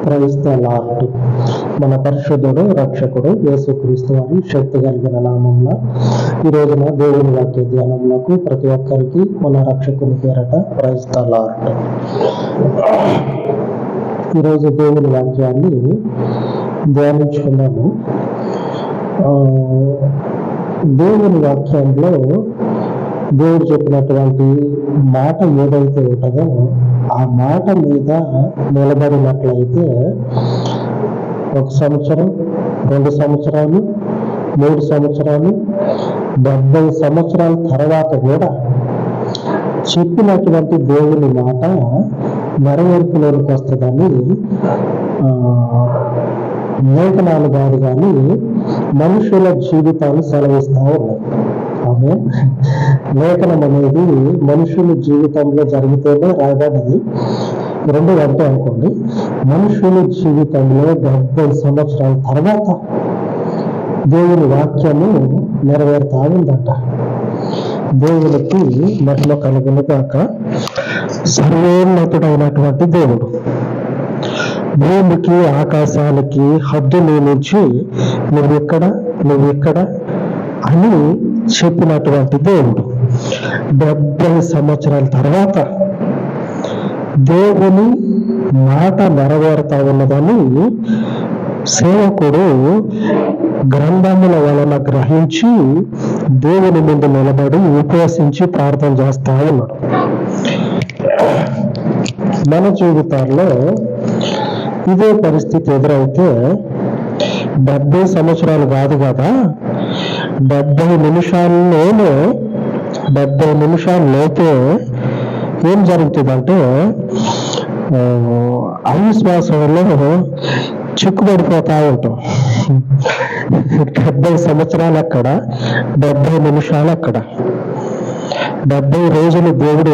Praise the lord. మన పరిశుద్ధుడు రక్షకుడు యేసుక్రీస్తు వారి శక్తి కలిగిన నామంలో ఈ రోజున దేవుని వాక్య ధ్యానములకు ప్రతి ఒక్కరికి మన రక్షకుని పేరట ప్రైజ్ ద లార్డ్. ఈరోజు దేవుని వాక్యాన్ని ధ్యానించుకున్నాము. దేవుని వాక్యంలో దేవుడు చెప్పినటువంటి మాట ఏదైతే ఉంటుందో ఆ మాట మీద నిలబడినట్లయితే 1 సంవత్సరం, 2 సంవత్సరాలు, 3 సంవత్సరాలు, 70 సంవత్సరాల తర్వాత కూడా చెప్పినటువంటి దేవుని మాట నెరవేర్పులోనికి వస్తుందని లేఖనాలు కాదు కానీ మనుషుల జీవితాలు సెలవిస్తూ ఉన్నాయి. ఆమె లేఖనం అనేది మనుషుల జీవితంలో జరిగితేనే రాయబడ్డది. 2 గంటలు అనుకోండి, మనుషుల జీవితంలో 70 సంవత్సరాల తర్వాత దేవుని వాక్యము నెరవేరుతా ఉందంట. దేవునికి మహిమ కలుగును గాక. సర్వోన్నతుడైనటువంటి దేవుడు భూమికి ఆకాశానికి హద్దు నియమించి నువ్వెక్కడ అని చెప్పినటువంటి దేవుడు 70 సంవత్సరాల తర్వాత దేవుని మాట నెరవేరుతా ఉన్నదని సేవకుడు గ్రంథముల వలన గ్రహించి దేవుని ముందు నిలబడి ఉపవాసించి ప్రార్థన చేస్తా ఉన్నాడు. మన జీవితాల్లో ఇదే పరిస్థితి ఎదురైతే 70 సంవత్సరాలు కాదు కదా, 70 నిమిషాల్లోపే ఏం జరుగుతుందంటే అవిశ్వాసంలో చిక్కుబడిపోతా ఉంటాం. 70 సంవత్సరాలు అక్కడ, 70 నిమిషాలు అక్కడ. 70 రోజులు దేవుడు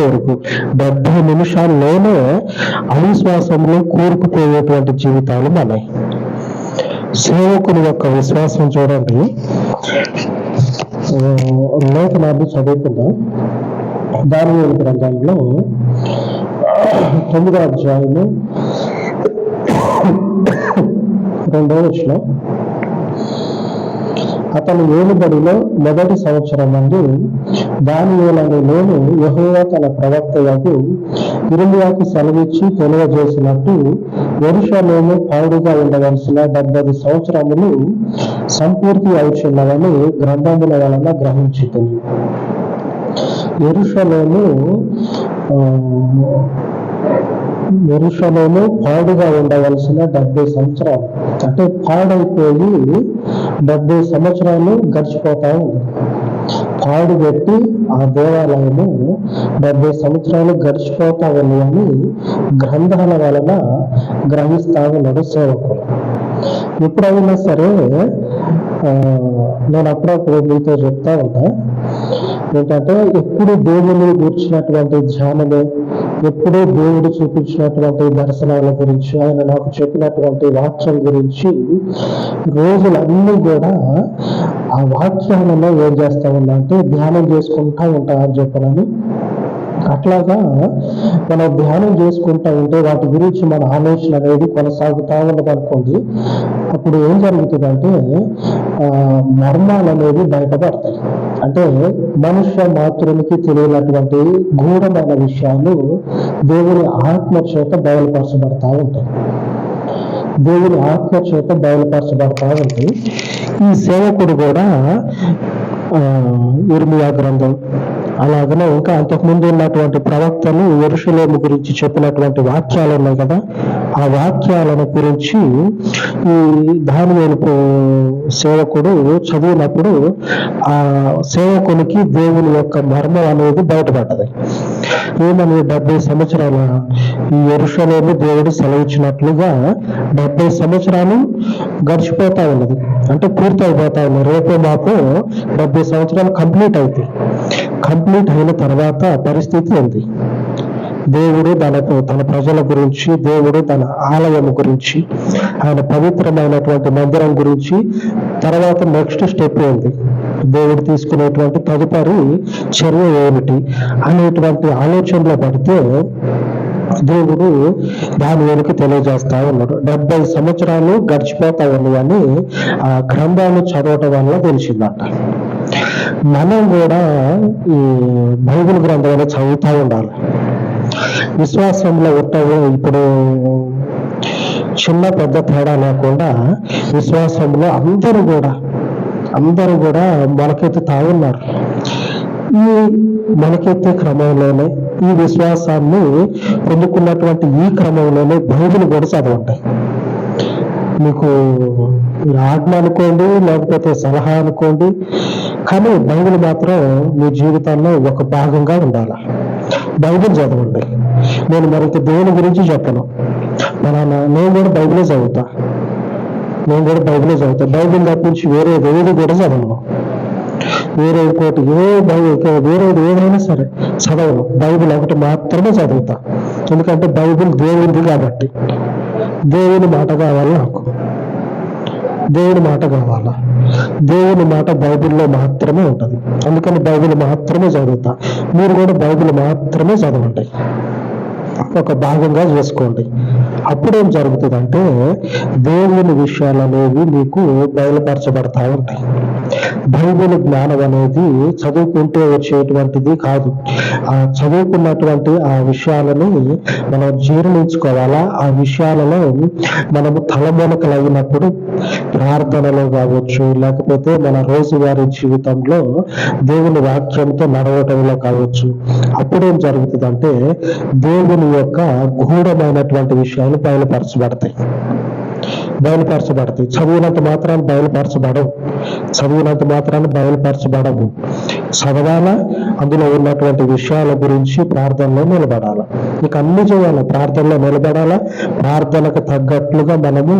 ఎరుగు, 70 నిమిషాల్లోనే అవిశ్వాసంలో కూరుకుపోయేటువంటి జీవితాలు మనవి. సేవకుని యొక్క విశ్వాసం చూడండి. లేఖనాన్ని చదువుకుందాం. దానియేలు గ్రంథంలో 9వ అధ్యాయము 2వ వచనం. అతని ఏలుబడిలో మొదటి సంవత్సరం నుండి దానియేలనే నేను యెహోవా తన ప్రవక్తయగు ఇర్మీయాకు సెలవిచ్చి తెలియజేసినట్టు యెరూషలేము పాడుగా ఉండవలసిన 70 సంవత్సరములు సంపూర్తి అవుచున్నవని గ్రంథముల వలన గ్రహించితిని. యెరూషలేము పాడుగా ఉండవలసిన 70 సంవత్సరాలు, అంటే పాడైపోయి 70 సంవత్సరాలు గడిచిపోతా ఉంది. పాడు పెట్టి ఆ దేవాలయము 70 సంవత్సరాలు గడిచిపోతా ఉంది అని గ్రంథాల వలన గ్రహిస్తా ఉన్నాడు సేవకుడు. ఎప్పుడైనా సరే నేను అప్పుడప్పుడు మీతో చెప్తా ఉంటా ఏంటంటే, ఎప్పుడు దేవుని గురించినటువంటి ధ్యానమే, ఎప్పుడూ దేవుడు చూపించినటువంటి దర్శనాల గురించి, ఆయన నాకు చెప్పినటువంటి వాక్యం గురించి రోజులన్నీ కూడా ఆ వాక్యాలలో ఏం చేస్తా ఉన్నా అంటే ధ్యానం చేసుకుంటా ఉంటా అని చెప్పనని. అట్లాగా మనం ధ్యానం చేసుకుంటా ఉంటే వాటి గురించి మన ఆలోచన అనేది కొనసాగుతా ఉన్నది అనుకోండి. అప్పుడు ఏం జరుగుతుందంటే మర్మాలు అనేవి బయటపడతాయి. అంటే మనుష్య మాత్రునికి తెలియనటువంటి గూఢమైన విషయాలు దేవుని ఆత్మ చేత బయలుపరచబడతా ఉంటాయి. ఈ సేవకుడు కూడా ఇర్మీయా గ్రంథం, అలాగనే ఇంకా అంతకుముందు ఉన్నటువంటి ప్రవక్తలు యెరూషలేము గురించి చెప్పినటువంటి వాక్యాలు ఉన్నాయి కదా, ఆ వాక్యాలను గురించి ఈ దానియేలు సేవకుడు చదివినప్పుడు ఆ సేవకునికి దేవుని యొక్క మర్మం అనేది బయటపడ్డది. ఏమని 70 సంవత్సరాల ఈ యెరూషలేము దేవుడు సెలవిచ్చినట్లుగా 70 సంవత్సరాలు గడిచిపోతా ఉన్నది, అంటే పూర్తి అయిపోతా ఉన్నది. రేపో మాపో 70 సంవత్సరాలు కంప్లీట్ అయిన తర్వాత పరిస్థితి ఉంది. దేవుడు తన ప్రజల గురించి, దేవుడు తన ఆలయం గురించి, ఆయన పవిత్రమైనటువంటి మందిరం గురించి తర్వాత నెక్స్ట్ స్టెప్ ఏంది, దేవుడు తీసుకునేటువంటి తదుపరి చర్య ఏమిటి అనేటువంటి ఆలోచనలో పడితే దేవుడు దానియేలుకి తెలియజేస్తా ఉన్నాడు. 70 సంవత్సరాలు గడిచిపోతా ఉన్నాయి అని ఆ గ్రంథాలు చదవటం వల్ల తెలిసిందంట. మనం కూడా ఈ బైబిల్ గ్రంథాలు చదువుతూ ఉండాలి. విశ్వాసంలో ఇప్పుడు చిన్న పెద్ద తేడా లేకుండా విశ్వాసంలో అందరూ కూడా మొలకెత్తుతా ఉన్నారు. ఈ మొలకెత్తే క్రమంలోనే, ఈ విశ్వాసాన్ని పొందుకున్నటువంటి ఈ క్రమంలోనే బైబిల్ కూడా చదవండి. మీకు ఆజ్ఞ అనుకోండి, లేకపోతే సలహా అనుకోండి, కానీ బైబిల్ మాత్రం మీ జీవితాల్లో ఒక భాగంగా ఉండాలి. బైబిల్ చదవండి. నేను మరింత దేవుని గురించి చెప్పను. నేను కూడా బైబిలే చదువుతా. బైబిల్ తప్పించి వేరేది ఏది కూడా చదవను. వేరేది ఏదైనా సరే చదవను. బైబిల్ ఒకటి మాత్రమే చదువుతా. ఎందుకంటే బైబిల్ దేవునిది కాబట్టి. దేవుని మాట కావాలి నాకు. దేవుని మాట బైబిల్లో మాత్రమే ఉంటుంది. అందుకని బైబిల్ మాత్రమే చదువుతా. మీరు కూడా బైబిల్ మాత్రమే చదవండి, ఒక భాగంగా చేసుకోండి. అప్పుడేం జరుగుతుందంటే దేవుని విషయాలు అనేవి మీకు బయలుపరచబడతా ఉంటాయి. బైబిల్ జ్ఞానం అనేది చదువుకుంటే వచ్చేటువంటిది కాదు. ఆ చదువుకున్నటువంటి ఆ విషయాలని మనం జీర్ణించుకోవాలా. ఆ విషయాలలో మనము తలమునకలైనప్పుడు ప్రార్థనలో కావచ్చు, లేకపోతే మన రోజువారీ జీవితంలో దేవుని వాక్యంతో నడవటంలో కావచ్చు, అప్పుడేం జరుగుతుందంటే దేవుని యొక్క గూఢమైనటువంటి విషయాలు బయలుపరచబడతాయి. చదివినంత మాత్రాన్ని బయలుపరచబడవు. చదవాలా, అందులో ఉన్నటువంటి విషయాల గురించి ప్రార్థనలో నిలబడాలా. ఇక అన్ని చేయాలి. ప్రార్థనలో నిలబడాలా, ప్రార్థనకు తగ్గట్లుగా మనము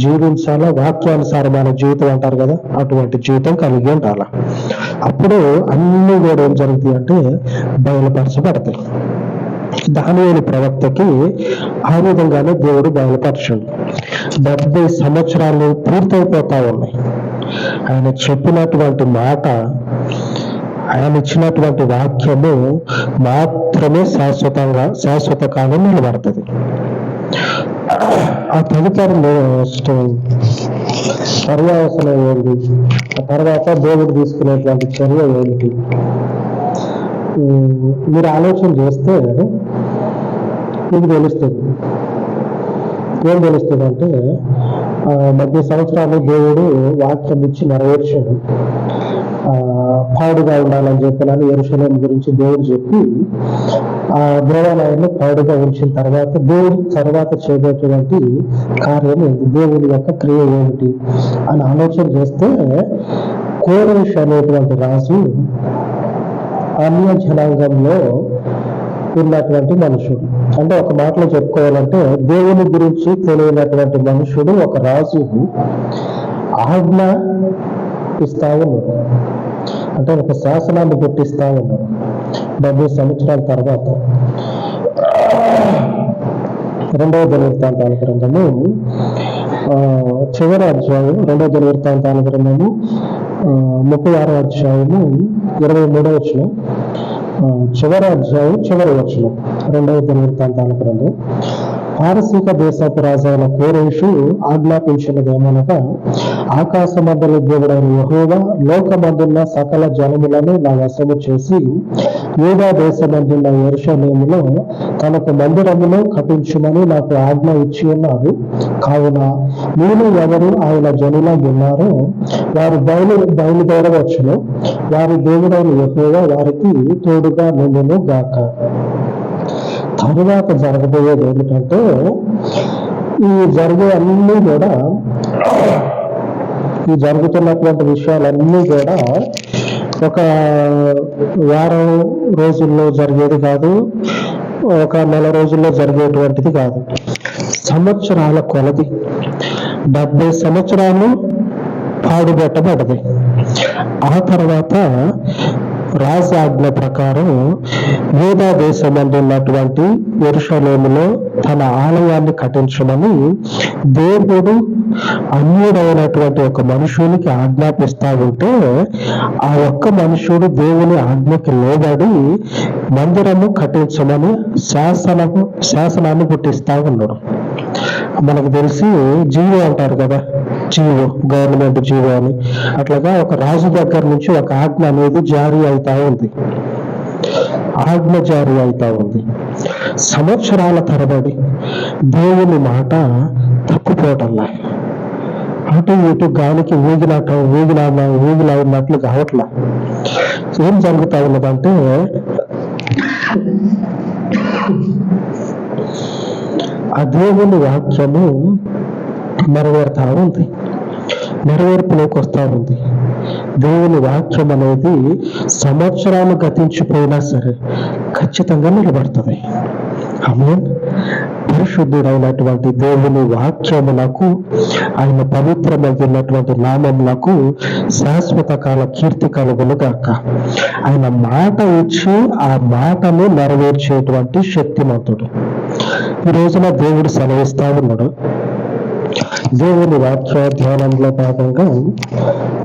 జీవించాలా. వాక్యానుసారమైన జీవితం అంటారు కదా, అటువంటి జీవితం కలిగి ఉండాలి. అప్పుడు అన్ని కూడా ఏం జరుగుతాయి అంటే బయలుపరచబడతాయి. దానియేలు ప్రవక్తకి ఆ విధంగానే దేవుడు బయలుపరచాడు. 70 సంవత్సరాలు పూర్తయిపోతా ఉన్నాయి. ఆయన చెప్పినటువంటి మాట, ఆయన ఇచ్చినటువంటి వాక్యము మాత్రమే శాశ్వత కాలం నిలబడుతుంది. ఆ తదుపరి పర్యావసనం ఏంటి, ఆ తర్వాత దేవుడు తీసుకునేటువంటి చర్య ఏంటి మీరు ఆలోచన చేస్తే మీకు తెలుస్తుంది. ఏం తెలుస్తుంది అంటే 70 సంవత్సరాలు దేవుడు వాక్యం ఇచ్చి నెరవేర్చాడు. పాడుగా ఉండాలని చెప్పినాను యెరూషలేము గురించి దేవుడు చెప్పి ఆ దేవాలయాన్ని పాడుగా ఉంచిన తర్వాత దేవుడు చేయబోయేటువంటి కార్యం ఏంటి, దేవుని యొక్క క్రియ ఏమిటి అని ఆలోచన చేస్తే, కోరేషు అనేటువంటి రాజు అన్య జనాంగంలో ఉన్నటువంటి మనుషుడు. అంటే ఒక మాటలో చెప్పుకోవాలంటే దేవుని గురించి తెలియనటువంటి మనుషుడు, ఒక రాజు ఆజ్ఞ ఇస్తా ఉన్నాడు. అంటే ఒక శాసనాన్ని పుట్టిస్తా ఉన్నాడు. 70 సంవత్సరాల తర్వాత 2వ దినవృత్తాంతాల గ్రంథము చివరి అధ్యాయం, 2వ దినవృత్తాంతాల గ్రంథము 36వ అధ్యాయము 23వ వచనం, చివరి అధ్యాయం చివరి వచనం 2వ దినవృత్తాంతాల గ్రంథం. పారసీక దేశపు రాజైన కోరేషు ఆజ్ఞాపించినదేమనగా, ఆకాశమండలి దేవుడైన యెహోవా లోకమందున్న సకల జనములను నా వశము చేసి యూదా దేశమందున్న యెరూషలేములో తనకు మందిరమును కట్టించుమని నాకు ఆజ్ఞ ఇచ్చి ఉన్నాడు. కావున నేను ఎవరు ఆయన జనులై ఉన్నారో వారు బయలుదేరవచ్చును. వారి దేవుడైన యెహోవా వారికి తోడుగా నుండును గాక. తరువాత జరగబోయేది ఏమిటంటే, ఈ జరుగుతున్నటువంటి విషయాలన్నీ కూడా ఒక వారం రోజుల్లో జరిగేది కాదు, ఒక నెల రోజుల్లో జరిగేటువంటిది కాదు. సంవత్సరాల కొలది 70 సంవత్సరాలు పాడుబెట్టబడ్డది. ఆ తర్వాత రాజు ఆజ్ఞ ప్రకారం యూదా దేశమందు ఉన్నటువంటి యెరూషలేములో తన ఆలయాన్ని కట్టించమని దేవుడు అన్యుడైనటువంటి ఒక మనుషునికి ఆజ్ఞాపిస్తా ఉంటే, ఆ ఒక్క మనుషుడు దేవుని ఆజ్ఞకి లోబడి మందిరము కట్టించమని శాసనాన్ని పుట్టిస్తా ఉన్నాడు. మనకు తెలిసి జీవో అంటారు కదా, జీవో, గవర్నమెంట్ జీవో అని. అట్లాగా ఒక రాజు దగ్గర నుంచి ఒక ఆజ్ఞ అనేది జారీ అవుతా ఉంది. ఆజ్ఞ జారీ అవుతా ఉంది. సంవత్సరాల తరబడి దేవుని మాట తప్పుపోవటంలా, అటు ఇటు గాలికి ఊగిలా ఉన్నట్లు కావట్లా. ఏం జరుగుతా ఉన్నదంటే, ఆ దేవుని వాక్యము నెరవేరుతా ఉంది, నెరవేర్పులోకి వస్తా ఉంది. దేవుని వాక్యం అనేది సంవత్సరాలు గతించిపోయినా సరే ఖచ్చితంగా నిలబడుతుంది. ఆమేన్. పరిశుద్ధుడైనటువంటి దేవుని వాక్యములకు, ఆయన పవిత్రమైనటువంటి నామములకు శాశ్వత కాల కీర్తి కలుగును గాక. ఆయన మాట ఇచ్చి ఆ మాటను నెరవేర్చేటువంటి శక్తిమంతుడు. ఈ రోజున దేవుడు సెలవిస్తా ఉన్నాడు. దేవుని వాక్య ధ్యానంలో భాగంగా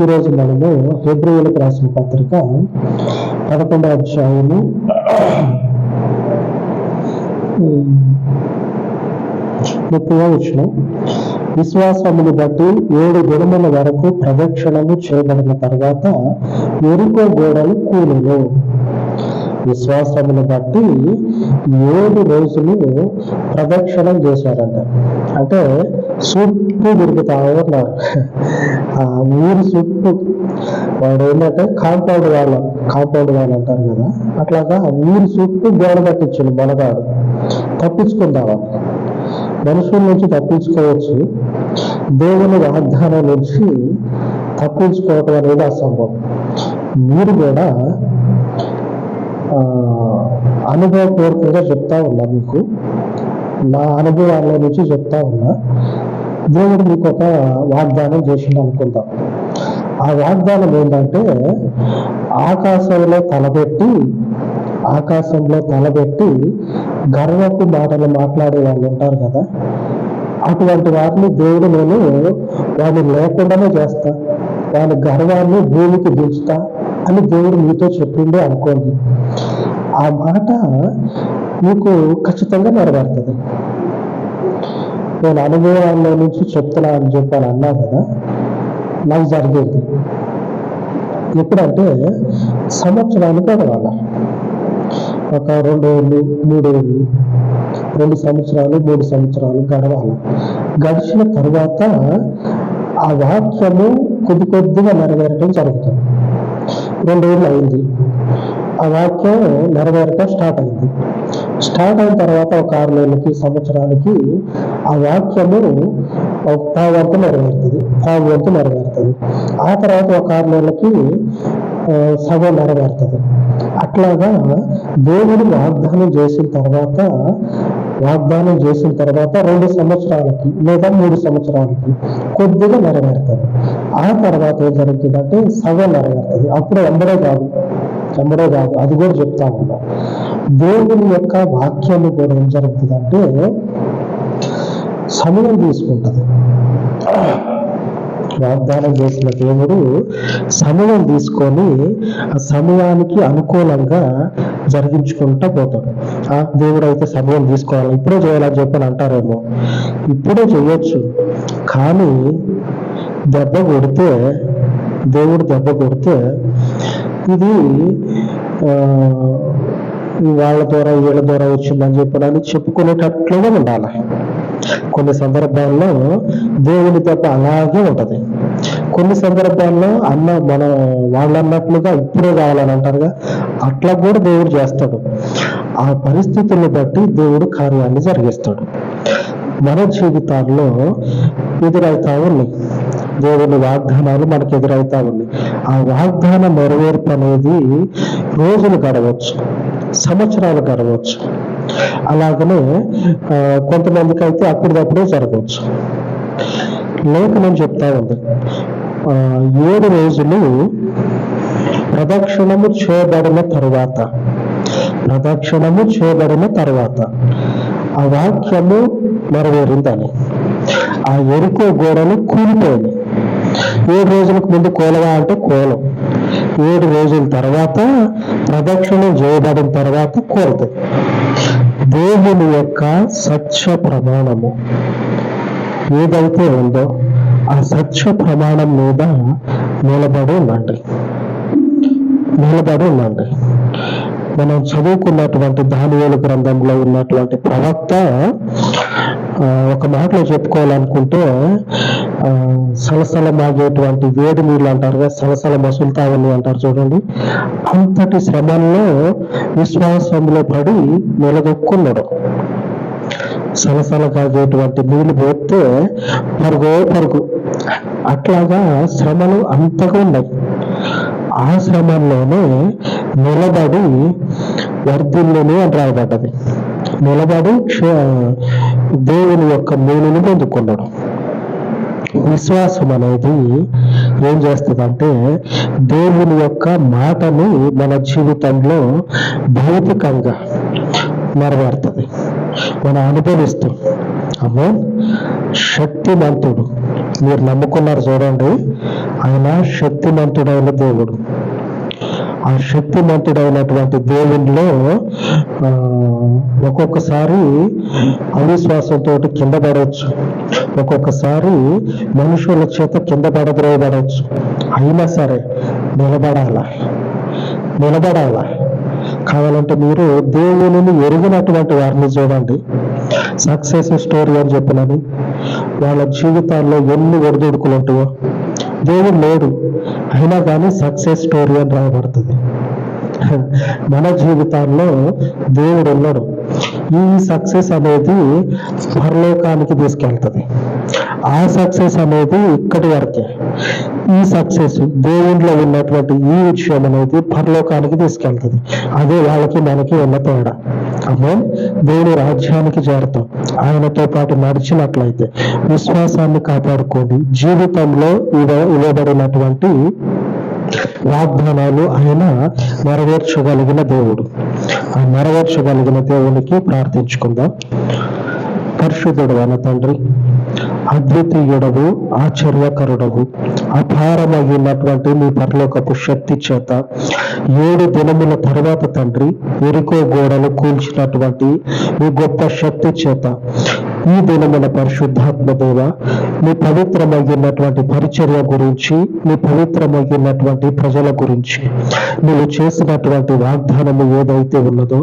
ఈరోజు మనము హెబ్రీయులకు రాసిన పత్రిక 11వ అధ్యాయము 30వ వచనం, విశ్వాసమును బట్టి 7 దినముల వరకు ప్రదక్షిణము చేయబడిన తర్వాత యెరికో గోడలు కూలెను. విశ్వాసమును బట్టి 7 రోజులు ప్రదక్షిణం చేశారంట. అంటే చుట్టూ తిరుగుతా ఉన్నారు. ఆ ఊరు చుట్టూ, వాడు ఏంటంటే కాంపౌండ్ వాళ్ళు అంటారు కదా, అట్లాగా ఊరు చుట్టూ గోడ కట్టించిండు మనగాడు. తప్పించుకుందామా? మనుషుల నుంచి తప్పించుకోవచ్చు, దేవుని వాగ్దానం నుంచి తప్పించుకోవటం అనేది అసంభవం. మీరు కూడా అనుభవపూర్వకంగా చెప్తా ఉన్నా, మీకు నా అనుభవాల నుంచి చెప్తా ఉన్నా. దేవుడు మీకు ఒక వాగ్దానం చేసిండు అనుకుందాం. ఆ వాగ్దానం ఏంటంటే, ఆకాశంలో తలబెట్టి గర్వపు మాటలు మాట్లాడే వాళ్ళు ఉంటారు కదా, అటువంటి వారిని దేవుడు నేను వాడిని లేకుండానే చేస్తా, వాడి గర్వాన్ని భూమికి దించుతా అని దేవుడు మీతో చెప్పిండే అనుకోండి. ఆ మాట మీకు ఖచ్చితంగా నెరవేరుతుంది. నేను అనుభవాల్లో నుంచి చెప్తున్నా అని చెప్పాను అన్నా కదా, నాకు జరిగేది. ఎప్పుడంటే సంవత్సరాలు గడవాలి, ఒక 2 ఏళ్ళు 3 ఏళ్ళు, 2 సంవత్సరాలు 3 సంవత్సరాలు గడవాలి. గడిచిన తర్వాత ఆ వాక్యము కొద్దిగా నెరవేరటం జరుగుతుంది. 2 ఏళ్ళు అయింది, ఆ వాక్యం నెరవేరటం స్టార్ట్ అయింది. స్టార్ట్ అయిన తర్వాత ఒక 6 నెలలకి, సంవత్సరానికి ఆ వాక్యము ఒక పావంతు నెరవేరుతుంది. ఆ తర్వాత ఒక 6 నెలలకి సగం నెరవేరుతుంది. అట్లాగా దేవుడు వాగ్దానం చేసిన తర్వాత 2 సంవత్సరాలకి లేదా 3 సంవత్సరాలకి కొద్దిగా నెరవేరుతుంది. ఆ తర్వాత ఏం జరుగుతుందంటే సగం నెరవేరుతుంది. అప్పుడు ఎంబడే కాదు, అది కూడా చెప్తా ఉన్నా. దేవుని యొక్క వాక్యము కూడా ఏం జరుగుతుందంటే సమయం తీసుకుంటుంది. వాగ్దానం చేసిన దేవుడు సమయం తీసుకొని ఆ సమయానికి అనుకూలంగా జరిగించుకుంటూ పోతాడు. దేవుడు అయితే సమయం తీసుకోవాలి, ఇప్పుడే చేయాలని చెప్పని అంటారేమో. ఇప్పుడే చేయొచ్చు, కానీ దేవుడు దెబ్బ కొడితే ఇది వాళ్ళ ద్వారా వీళ్ళ ద్వారా వచ్చిందని చెప్పడానికి చెప్పుకునేటట్లుగా ఉండాలి. కొన్ని సందర్భాల్లో దేవుని దెబ్బ అలాగే ఉంటది. కొన్ని సందర్భాల్లో వాళ్ళు అన్నట్లుగా ఇప్పుడే కావాలని అంటారుగా, అట్లా కూడా దేవుడు చేస్తాడు. ఆ పరిస్థితులను బట్టి దేవుడు కార్యాన్ని జరిగిస్తాడు. మన జీవితాల్లో ఎదురవుతా ఉన్నాయి, దేవుని వాగ్దానాలు మనకు ఎదురవుతా ఉన్నాయి. ఆ వాగ్దాన నెరవేర్పు అనేది రోజులు గడవచ్చు, సంవత్సరాలు గడవచ్చు. అలాగనే కొంతమందికి అయితే అప్పటికప్పుడే జరగవచ్చు. లేఖనం చెప్తా ఉంది, 7 రోజులు ప్రదక్షిణము చేయబడిన తరువాత ఆ వాక్యము నెరవేరిందని, ఆ ఎరుకో గోడలు కూలిపోయింది. 7 రోజులకు ముందు కోలవా అంటే కోలం, 7 రోజుల తర్వాత ప్రదక్షిణం చేయబడిన తర్వాత కోలుతుంది. దేవుని యొక్క సత్య ప్రమాణము ఏదైతే ఉందో ఆ సత్య ప్రమాణం మీద నిలబడి ఉండండి. మనం చదువుకున్నటువంటి దానియేలు గ్రంథంలో ఉన్నటువంటి ప్రవక్త ఒక మాటలో చెప్పుకోవాలనుకుంటే సలసల మాగేటువంటి వేడి నీళ్ళు అంటారు కదా, సలసల మసులుతావని అంటారు చూడండి. అంతటి శ్రమల్లో విశ్వాసంలో పడి నిలదొక్కున్నాడు. సలసల కాగేటువంటి నీళ్లు పోతే పరుగు అట్లాగా శ్రమలు అంతగా ఉన్నాయి. ఆ శ్రమంలోనే నిలబడి వర్ధిల్లుని అని రాయబడ్డది. నిలబడి దేవుని యొక్క మేలుని పొందుకున్నాడు. విశ్వాసం అనేది ఏం చేస్తుందంటే దేవుని యొక్క మాటని మన జీవితంలో భౌతికంగా నెరవేరుతుంది, మనం అనుభవిస్తాం. అమ్మో, శక్తిమంతుడు, మీరు నమ్ముకున్నారు చూడండి, ఆయన శక్తిమంతుడైన దేవుడు. ఆ శక్తిమంతుడైనటువంటి దేవునిలో ఒక్కొక్కసారి అవిశ్వాసంతో కింద పడవచ్చు, ఒక్కొక్కసారి మనుషుల చేత కింద పడద్రోయబడవచ్చు. అయినా సరే నిలబడాల. కావాలంటే మీరు దేవుని ఎరిగినటువంటి వారిని చూడండి, సక్సెస్ స్టోరీ అని చెప్పినది, వాళ్ళ జీవితాల్లో ఎన్ని ఒడిదుడుకులు ఉంటాయో. దేవుడు లేడు అయినా కానీ సక్సెస్ స్టోరీ అని రాయబడుతుంది. మన జీవితాల్లో దేవుడు ఉన్నాడు. ఈ సక్సెస్ అనేది పరలోకానికి తీసుకెళ్తుంది. ఆ సక్సెస్ అనేది ఇక్కడి వరకే. ఈ సక్సెస్ దేవునిలో ఉన్నటువంటి ఈ విషయం అనేది పరలోకానికి తీసుకెళ్తుంది. అదే వాళ్ళకి మనకి ఉన్న తేడా. అమ్మో, దేవుని రాజ్యానికి చేరతాం. ఆయనతో పాటు నడిచినట్లయితే విశ్వాసాన్ని కాపాడుకోండి. జీవితంలో ఇవ్వబడినటువంటి వాగ్దానాలు ఆయన నెరవేర్చగలిగిన దేవుడు. ఆ నెరవేర్చగలిగిన దేవునికి ప్రార్థించుకుందాం. పరిశుద్ధుడు అయిన తండ్రి, అద్వితీయుడవు, ఆశ్చర్యకరుడవు, అపారమైనటువంటి మీ పరలోకపు శక్తి చేత 7 దినముల తర్వాత తండ్రి ఎరికో గోడలు కూల్చినటువంటి మీ గొప్ప శక్తి చేత ఈ దినమున పరిశుద్ధాత్మ దేవ, మీ పవిత్రమైనటువంటి పరిచర్య గురించి, మీ పవిత్రమైనటువంటి ప్రజల గురించి మీరు చేసినటువంటి వాగ్దానము ఏదైతే ఉన్నదో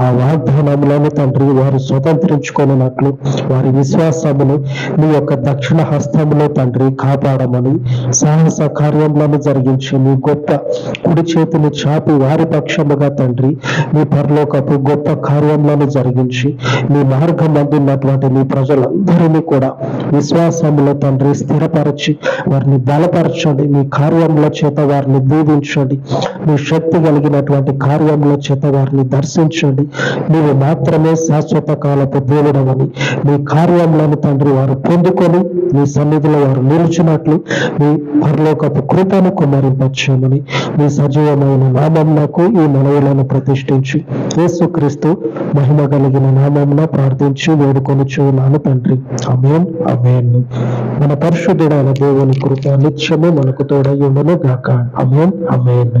ఆ వాగ్దానంలోని తండ్రి వారు స్వతంత్రించుకున్నట్లు వారి విశ్వాసమును మీ యొక్క దక్షిణ హస్తములో తండ్రి కాపాడమని, సాహస కార్యములను జరిగించి మీ గొప్ప కుడి చేతిని చాపి వారి పక్షముగా తండ్రి మీ పరలోకపు గొప్ప కార్యములను జరిగించి మీ మార్గం అందున్నటువంటి మీ ప్రజలందరినీ కూడా విశ్వాసములో తండ్రి స్థిరపరచి వారిని బలపరచండి. మీ కార్యముల చేత వారిని దీవించండి. మీ శక్తి కలిగినటువంటి కార్యముల చేత వారిని దర్శించండి. నీవు మాత్రమే శాశ్వత కాలపు దేవుడవని మీ కార్యములను తండ్రి వారు పొందుకొని మీ సన్నిధిలో వారు నిలిచినట్లు మీ పరలోకపు కృపను కుమ్మరింపచేయమని మీ సజీవమైన నామమునకు ఈ మనవులను ప్రతిష్ఠించి యేసుక్రీస్తు మహిమ కలిగిన నామమున ప్రార్థించి వేడుకొనుచున్నాను తండ్రి. ఆమేన్, ఆమేన్. మన పరిశుద్ధుడైన దేవుని కృప నిత్యము మనకు తోడై ఉండును గాక. ఆమేన్, ఆమేన్.